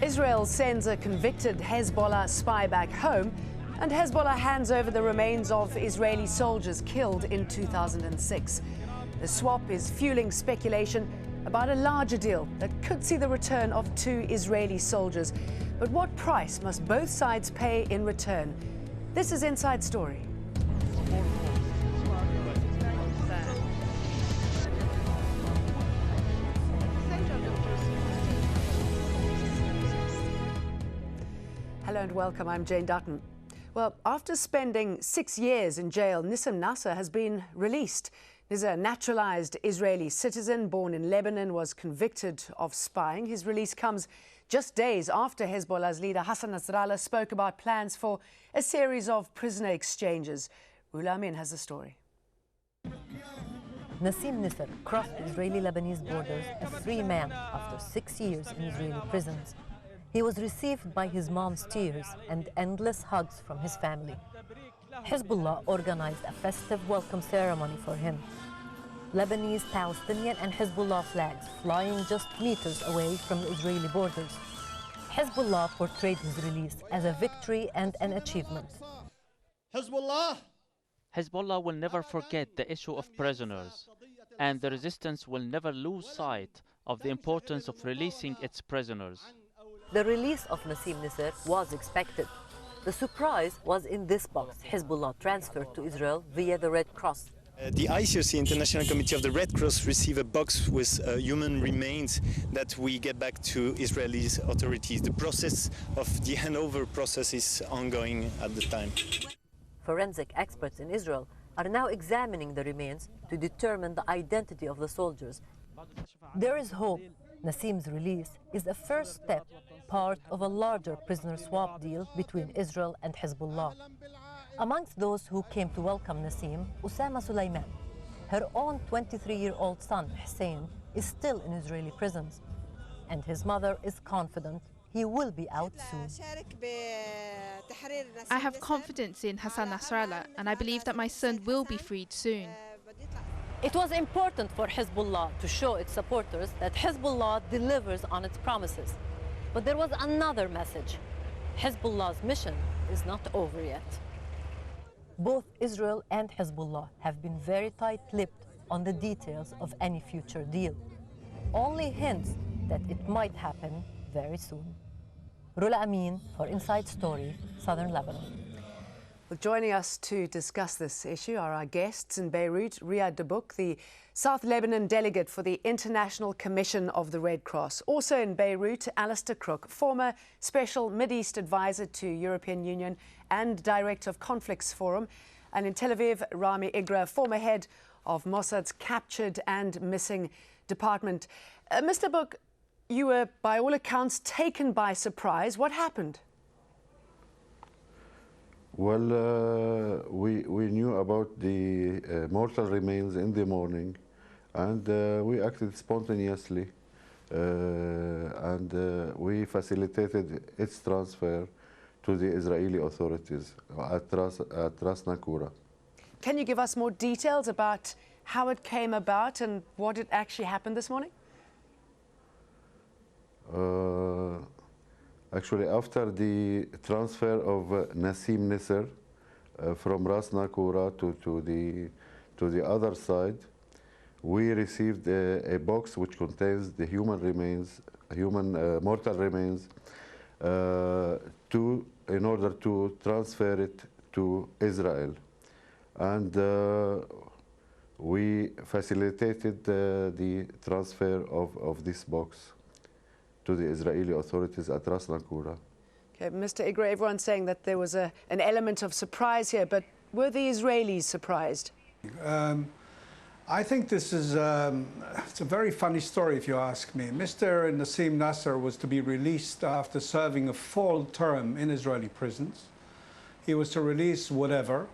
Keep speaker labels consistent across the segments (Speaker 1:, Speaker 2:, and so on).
Speaker 1: Israel sends a convicted Hezbollah spy back home, and Hezbollah hands over the remains of Israeli soldiers killed in 2006. The swap is fueling speculation about a larger deal that could see the return of 2 Israeli soldiers. But what price must both sides pay in return? This is Inside Story. Hello and welcome, I'm Jane Dutton. Well, after spending 6 years in jail, Nassar has been released. He's a naturalized Israeli citizen born in Lebanon, was convicted of spying. His release comes just days after Hezbollah's leader Hassan Nasrallah spoke about plans for a series of prisoner exchanges. Amin has the story.
Speaker 2: Nassim crossed the Israeli-Lebanese borders a free man after 6 years in Israeli prisons. He was received by his mom's tears and endless hugs from his family. Hezbollah organized a festive welcome ceremony for him. Lebanese, Palestinian and Hezbollah flags flying just meters away from the Israeli borders. Hezbollah portrayed his release as a victory and an achievement.
Speaker 3: Hezbollah will never forget the issue of prisoners, and the resistance will never lose sight of the importance of releasing its prisoners.
Speaker 2: The release of Nassim was expected. The surprise was in this box Hezbollah transferred to Israel via the Red Cross.
Speaker 4: The ICRC, International Committee of the Red Cross, receive a box with human remains that we get back to Israeli authorities. The process of the handover process is ongoing at the time.
Speaker 2: Forensic experts in Israel are now examining the remains to determine the identity of the soldiers. There is hope. Nassim's release is a first step, part of a larger prisoner swap deal between Israel and Hezbollah. Amongst those who came to welcome Nassim, Usama Sulaiman. Her own 23-year-old son, Hussein, is still in Israeli prisons. And his mother is confident he will be out soon.
Speaker 5: I have confidence in Hassan Nasrallah, and I believe that my son will be freed soon.
Speaker 2: It was important for Hezbollah to show its supporters that Hezbollah delivers on its promises. But there was another message. Hezbollah's mission is not over yet. Both Israel and Hezbollah have been very tight-lipped on the details of any future deal. Only hints that it might happen very soon. Amin for Inside Story, Southern Lebanon.
Speaker 1: Well, joining us to discuss this issue are our guests in Beirut, Riyad Dabouk, the South Lebanon delegate for the International Commission of the Red Cross. Also in Beirut, Alistair Crook, former Special Mideast Advisor to European Union and Director of Conflicts Forum. And in Tel Aviv, Rami Igra, former head of Mossad's Captured and Missing Department. Mr. Dabouk, you were, by all accounts, taken by surprise. What happened?
Speaker 6: Well, we knew about the mortal remains in the morning, and we acted spontaneously, and we facilitated its transfer to the Israeli authorities at Ras Nakura.
Speaker 1: Can you give us more details about how it came about and what had actually happened this morning?
Speaker 6: Actually, after the transfer of Nassim from Ras Nakura to the other side, we received a box which contains the human remains, mortal remains, in order to transfer it to Israel, and we facilitated the transfer of this box to the Israeli authorities at Ras Nakura.
Speaker 1: Okay, Mr. Igra, everyone's saying that there was an element of surprise here, but were the Israelis surprised?
Speaker 7: I think this is it's a very funny story, if you ask me. Mr. Nassim Nassar was to be released after serving a full term in Israeli prisons. He was to release whatever.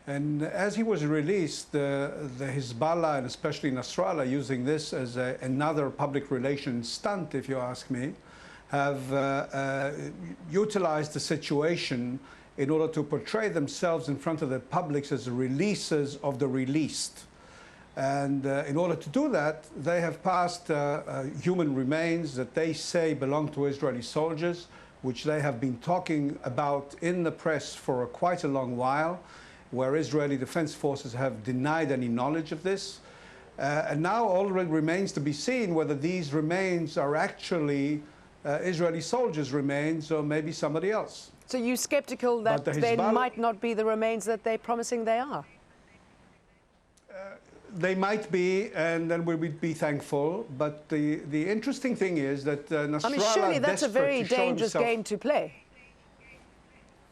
Speaker 7: And as he was released, the Hezbollah, and especially Nasrallah, using this as another public relations stunt, if you ask me, have utilized the situation in order to portray themselves in front of the public as releases of the released. And in order to do that, they have passed human remains that they say belong to Israeli soldiers, which they have been talking about in the press for quite a long while, where Israeli Defense Forces have denied any knowledge of this. And now all that remains to be seen whether these remains are actually Israeli soldiers' remains or maybe somebody else.
Speaker 1: So you're skeptical that they might not be the remains that they're promising they are?
Speaker 7: They might be, and then we would be thankful. But the interesting thing is that Nasrallah,
Speaker 1: I mean, surely that's a very dangerous game to play.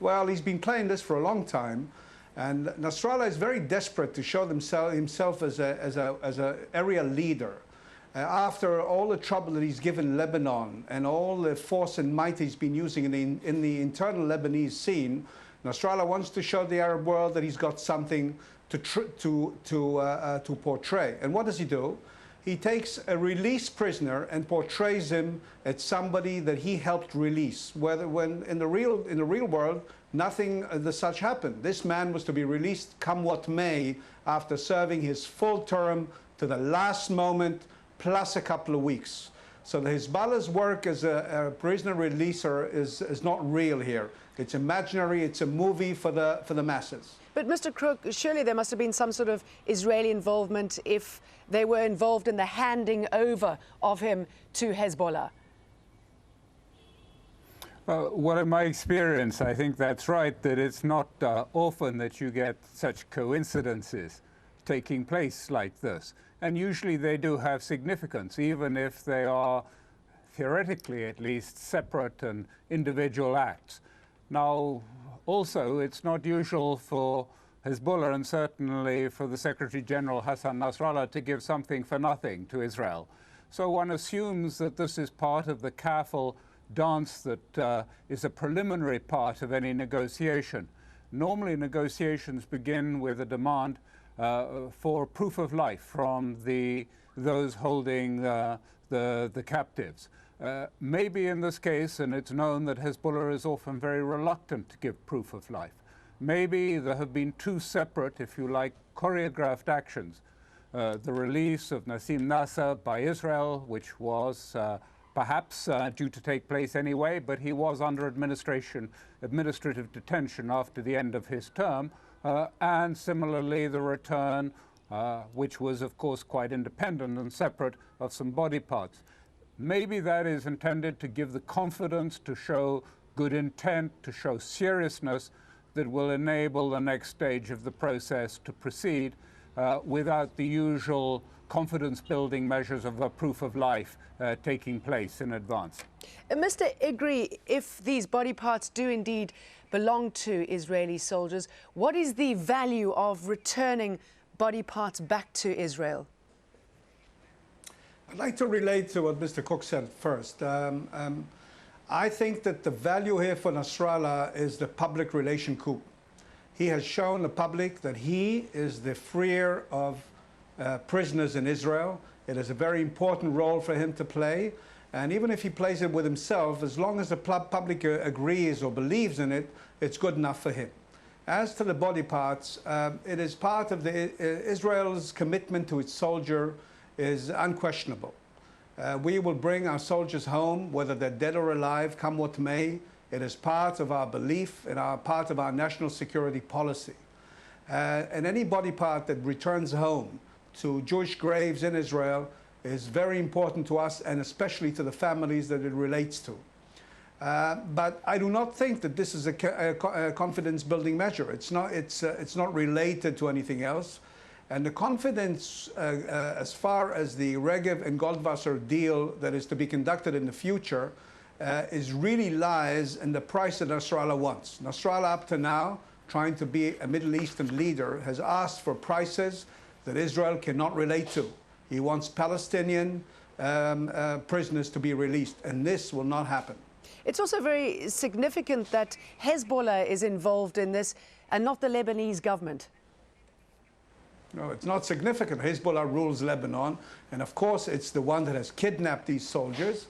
Speaker 7: Well, he's been playing this for a long time, and Nasrallah is very desperate to show himself as a area leader. After all the trouble that he's given Lebanon and all the force and might he's been using in the internal Lebanese scene, Nasrallah wants to show the Arab world that he's got something to portray. And what does he do? He takes a released prisoner and portrays him as somebody that he helped release. When in the real world, nothing as such happened. This man was to be released come what may after serving his full term to the last moment, plus a couple of weeks. So the Hezbollah's work as a prisoner releaser is not real here. It's imaginary. It's a movie for the masses.
Speaker 1: But Mr. Crook, surely there must have been some sort of Israeli involvement if they were involved in the handing over of him to Hezbollah.
Speaker 8: Well, in my experience, I think that's right, that it's not often that you get such coincidences taking place like this. And usually they do have significance, even if they are, theoretically at least, separate and individual acts. Now, also, it's not usual for Hezbollah and certainly for the Secretary General Hassan Nasrallah to give something for nothing to Israel. So one assumes that this is part of the careful dance that is a preliminary part of any negotiation. Normally, negotiations begin with a demand for proof of life from those holding the captives. Maybe in this case, and it's known that Hezbollah is often very reluctant to give proof of life. Maybe there have been two separate, if you like, choreographed actions. The release of Nassim Nassar by Israel, which was perhaps due to take place anyway, but he was under administrative detention after the end of his term, and similarly the return, which was of course quite independent and separate, of some body parts. Maybe that is intended to give the confidence, to show good intent, to show seriousness that will enable the next stage of the process to proceed without the usual confidence-building measures of a proof of life taking place in advance.
Speaker 1: Mr. Igri, if these body parts do indeed belong to Israeli soldiers, what is the value of returning body parts back to Israel?
Speaker 7: I'd like to relate to what Mr. Cook said first. I think that the value here for Nasrallah is the public relation coup. He has shown the public that he is the freer of prisoners in Israel. It is a very important role for him to play. And even if he plays it with himself, as long as the public agrees or believes in it, it's good enough for him. As to the body parts, it is part of Israel's commitment to its soldier is unquestionable. We will bring our soldiers home, whether they're dead or alive, come what may. It is part of our belief and part of our national security policy. And any body part that returns home to Jewish graves in Israel is very important to us, and especially to the families that it relates to. But I do not think that this is a confidence-building measure. It's not related to anything else. And the confidence, as far as the Regev and Goldwasser deal that is to be conducted in the future, is really lies in the price that Nasrallah wants. Nasrallah, up to now, trying to be a Middle Eastern leader, has asked for prices that Israel cannot relate to. He wants Palestinian prisoners to be released, and this will not happen.
Speaker 1: It's also very significant that Hezbollah is involved in this and not the Lebanese government.
Speaker 7: No, it's not significant. Hezbollah rules Lebanon, and of course it's the one that has kidnapped these soldiers.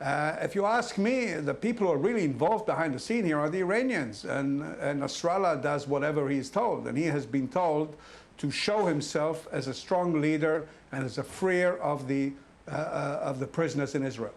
Speaker 7: If you ask me, the people who are really involved behind the scene here are the Iranians, and Nasrallah does whatever he's told, and he has been told to show himself as a strong leader and as a freer of the prisoners in Israel.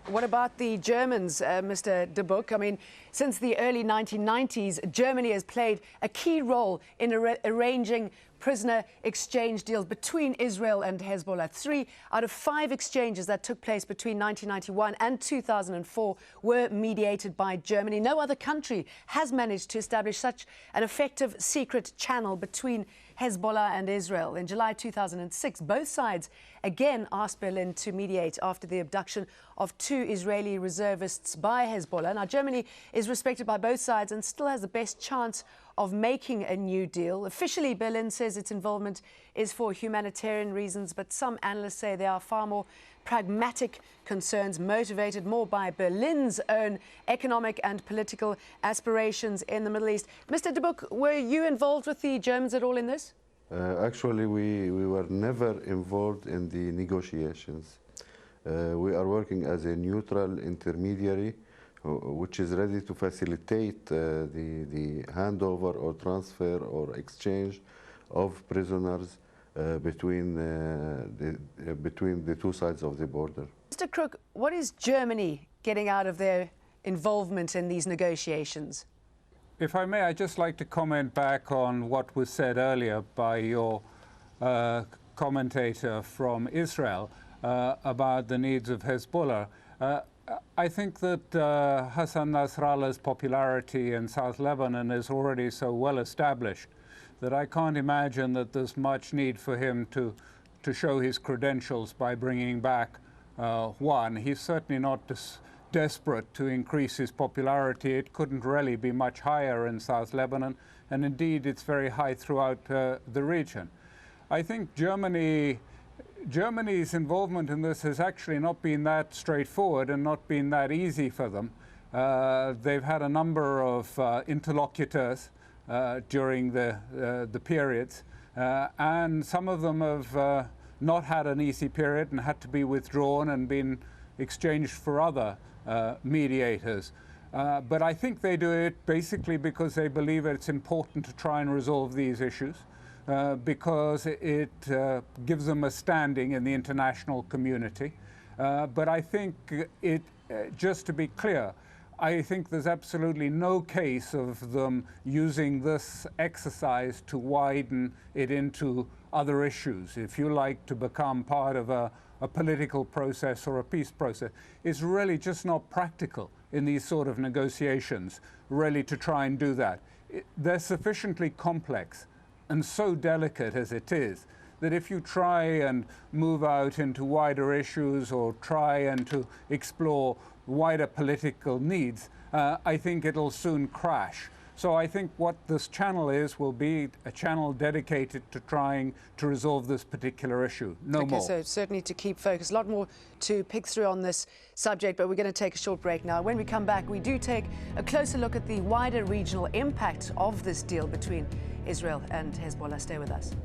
Speaker 1: What about the Germans, Mr. De Boek? I mean, since the early 1990s, Germany has played a key role in arranging prisoner exchange deals between Israel and Hezbollah. 3 out of 5 exchanges that took place between 1991 and 2004 were mediated by Germany. No other country has managed to establish such an effective secret channel between Hezbollah and Israel. In July 2006, both sides again asked Berlin to mediate after the abduction of 2 Israeli reservists by Hezbollah. Now, Germany is respected by both sides and still has the best chance of making a new deal. Officially, Berlin says its involvement is for humanitarian reasons, but some analysts say there are far more pragmatic concerns motivated more by Berlin's own economic and political aspirations in the Middle East. Mr. De Boek, were you involved with the Germans at all in this?
Speaker 6: Actually, we were never involved in the negotiations. We are working as a neutral intermediary which is ready to facilitate the handover or transfer or exchange of prisoners between the 2 sides of the border.
Speaker 1: Mr. Crook, what is Germany getting out of their involvement in these negotiations?
Speaker 8: If I may, I'd just like to comment back on what was said earlier by your commentator from Israel about the needs of Hezbollah. I think that Hassan Nasrallah's popularity in South Lebanon is already so well established that I can't imagine that there's much need for him to show his credentials by bringing back one. He's certainly not desperate to increase his popularity. It couldn't really be much higher in South Lebanon, and indeed it's very high throughout the region. I think Germany's involvement in this has actually not been that straightforward and not been that easy for them. They've had a number of interlocutors during the periods, and some of them have not had an easy period and had to be withdrawn and been exchanged for other mediators. But I think they do it basically because they believe it's important to try and resolve these issues. Because it gives them a standing in the international community. But I think just to be clear, I think there's absolutely no case of them using this exercise to widen it into other issues. If you like to become part of a political process or a peace process, it's really just not practical in these sort of negotiations, really to try and do that. They're sufficiently complex and so delicate as it is, that if you try and move out into wider issues or try and to explore wider political needs, I think it'll soon crash. So I think what this channel will be a channel dedicated to trying to resolve this particular issue, no more.
Speaker 1: So certainly to keep focused. A lot more to pick through on this subject, but we're going to take a short break now. When we come back, we do take a closer look at the wider regional impact of this deal between Israel and Hezbollah. Stay with us.